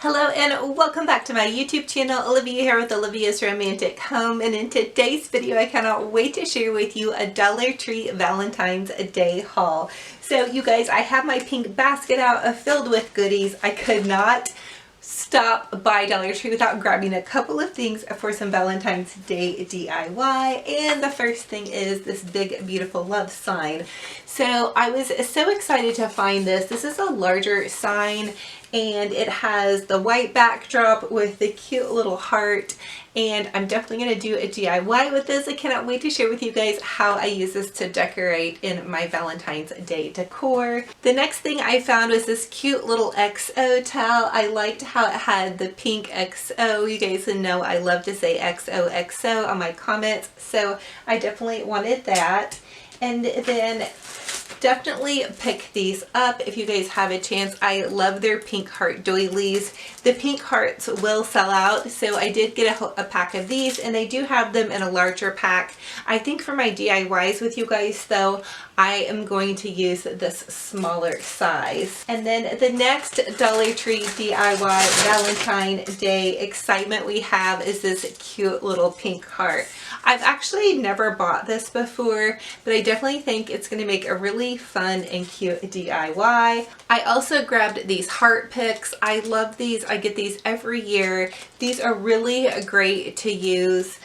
Hello and welcome back to my YouTube channel. Olivia here with Olivia's Romantic Home, and in today's video I cannot wait to share with you a Dollar Tree Valentine's Day haul. So you guys, I have my pink basket out filled with goodies. I could not stop by Dollar Tree without grabbing a couple of things for some Valentine's Day DIY, and the first thing is this big beautiful love sign. So I was so excited to find this. This is a larger sign and it has the white backdrop with the cute little heart, and I'm definitely going to do a DIY with this. I cannot wait to share with you guys how I use this to decorate in my Valentine's Day decor. The next thing I found was this cute little XO towel. I liked how it had the pink XO. You guys know I love to say XOXO on my comments, so I definitely wanted that. And then definitely pick these up if you guys have a chance. I love their pink heart doilies. The pink hearts will sell out, so I did get a pack of these, and they do have them in a larger pack. I think for my DIYs with you guys though, I am going to use this smaller size. And then the next Dollar Tree DIY Valentine Day excitement we have is this cute little pink heart. I've actually never bought this before, but I definitely think it's going to make a really fun and cute DIY. I also grabbed these heart picks. I love these. I get these every year. These are really great to use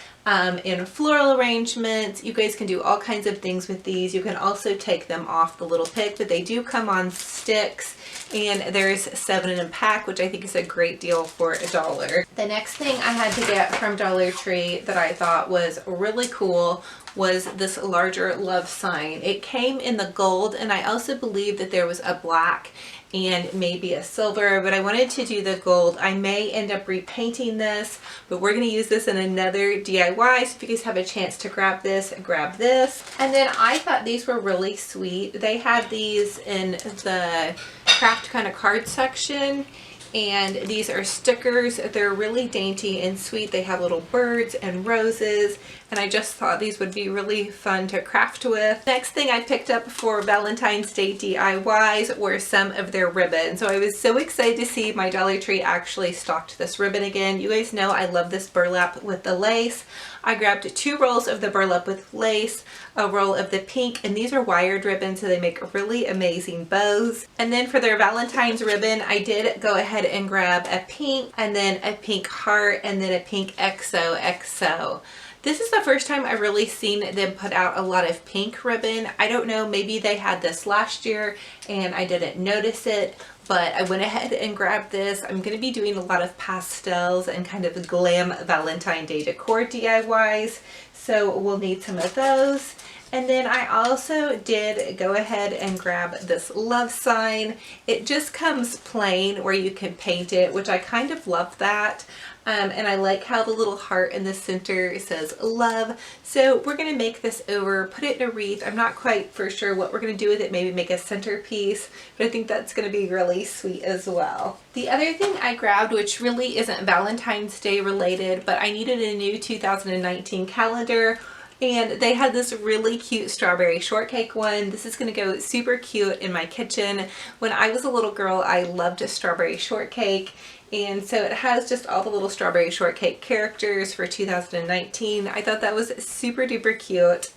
in floral arrangements. You guys can do all kinds of things with these. You can also take them off the little pick, but they do come on sticks, and there's 7 in a pack, which I think is a great deal for $1. The next thing I had to get from Dollar Tree that I thought was really cool was this larger love sign. It came in the gold, and I also believe that there was a black and maybe a silver, but I wanted to do the gold. I may end up repainting this, but we're going to use this in another DIY, so if you guys have a chance to grab this, grab this. And then I thought these were really sweet. They have these in the craft kind of card section, and these are stickers. They're really dainty and sweet. They have little birds and roses, and I just thought these would be really fun to craft with. Next thing I picked up for Valentine's Day DIYs were some of their ribbon. So I was so excited to see my Dollar Tree actually stocked this ribbon again. You guys know I love this burlap with the lace. I grabbed 2 rolls of the burlap with lace, a roll of the pink, and these are wired ribbons, so they make really amazing bows. And then for their Valentine's ribbon, I did go ahead and grab a pink, and then a pink heart, and then a pink XOXO. This is the first time I've really seen them put out a lot of pink ribbon. I don't know, maybe they had this last year and I didn't notice it, but I went ahead and grabbed this. I'm going to be doing a lot of pastels and kind of glam Valentine Day decor DIYs, so we'll need some of those. And then I also did go ahead and grab this love sign. It just comes plain where you can paint it, which I kind of love that. And I like how the little heart in the center says love. So we're going to make this over, put it in a wreath. I'm not quite for sure what we're going to do with it, maybe make a centerpiece, but I think that's going to be really sweet as well. The other thing I grabbed, which really isn't Valentine's Day related, but I needed a new 2019 calendar, and they had this really cute strawberry shortcake one. This is going to go super cute in my kitchen. When I was a little girl, I loved a strawberry shortcake, and so it has just all the little strawberry shortcake characters for 2019. I thought that was super duper cute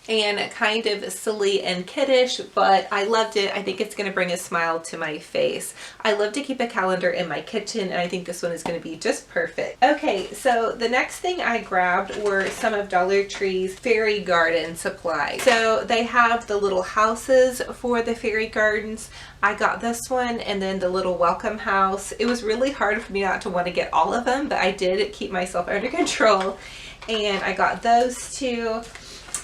and kind of silly and kiddish, but I loved it. I think it's going to bring a smile to my face. I love to keep a calendar in my kitchen, and I think this one is going to be just perfect. Okay, so the next thing I grabbed were some of Dollar Tree's fairy garden supplies. So they have the little houses for the fairy gardens. I got this one, and then the little welcome house. It was really hard for me not to want to get all of them, but I did keep myself under control, and I got those two.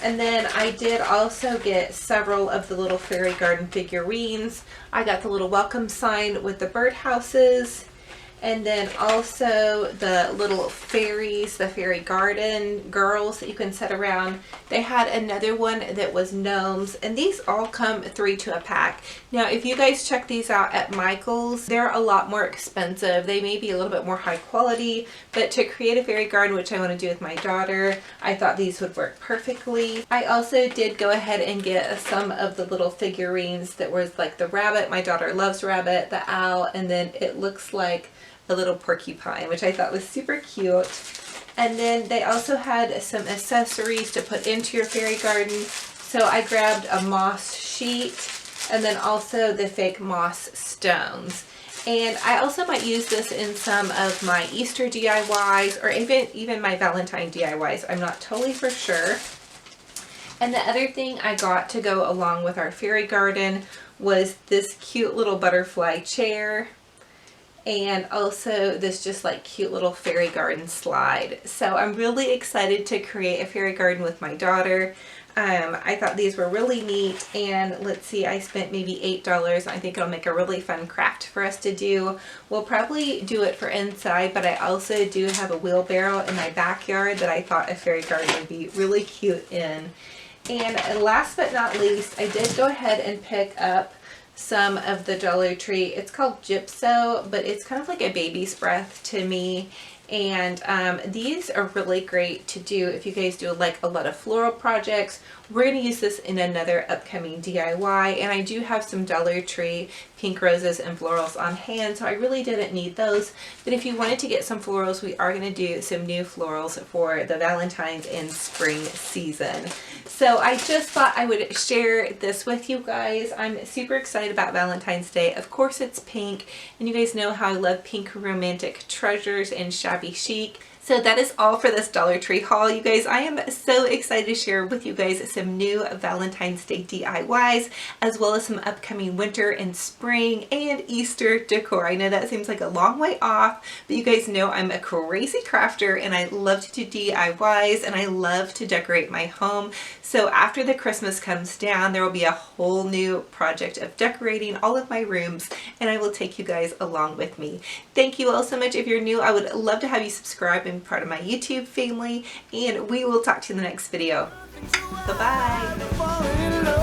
And then I did also get several of the little fairy garden figurines. I got the little welcome sign with the birdhouses. And then also the little fairies, the fairy garden girls that you can set around. They had another one that was gnomes, and these all come 3 to a pack. Now, if you guys check these out at Michael's, they're a lot more expensive. They may be a little bit more high quality, but to create a fairy garden, which I want to do with my daughter, I thought these would work perfectly. I also did go ahead and get some of the little figurines that was like the rabbit. My daughter loves rabbit, the owl, and then it looks like a little porcupine, which I thought was super cute. And then they also had some accessories to put into your fairy garden. So I grabbed a moss sheet and then also the fake moss stones. And I also might use this in some of my Easter DIYs or even my Valentine DIYs. I'm not totally for sure. And the other thing I got to go along with our fairy garden was this cute little butterfly chair. And also this just like cute little fairy garden slide. So I'm really excited to create a fairy garden with my daughter. I thought these were really neat, and let's see, I spent maybe $8. I think it'll make a really fun craft for us to do. We'll probably do it for inside, but I also do have a wheelbarrow in my backyard that I thought a fairy garden would be really cute in. And last but not least, I did go ahead and pick up some of the Dollar Tree. It's called Gypso, but it's kind of like a baby's breath to me. And these are really great to do if you guys do like a lot of floral projects. We're going to use this in another upcoming DIY, and I do have some Dollar Tree pink roses and florals on hand, so I really didn't need those. But if you wanted to get some florals, we are going to do some new florals for the Valentine's and spring season. So I just thought I would share this with you guys. I'm super excited about Valentine's Day. Of course it's pink, and you guys know how I love pink romantic treasures and shabby chic. So that is all for this Dollar Tree haul, you guys. I am so excited to share with you guys some new Valentine's Day DIYs, as well as some upcoming winter and spring and Easter decor. I know that seems like a long way off, but you guys know I'm a crazy crafter and I love to do DIYs and I love to decorate my home. So after the Christmas comes down, there will be a whole new project of decorating all of my rooms, and I will take you guys along with me. Thank you all so much. If you're new, I would love to have you subscribe and be part of my YouTube family, and we will talk to you in the next video. Bye-bye.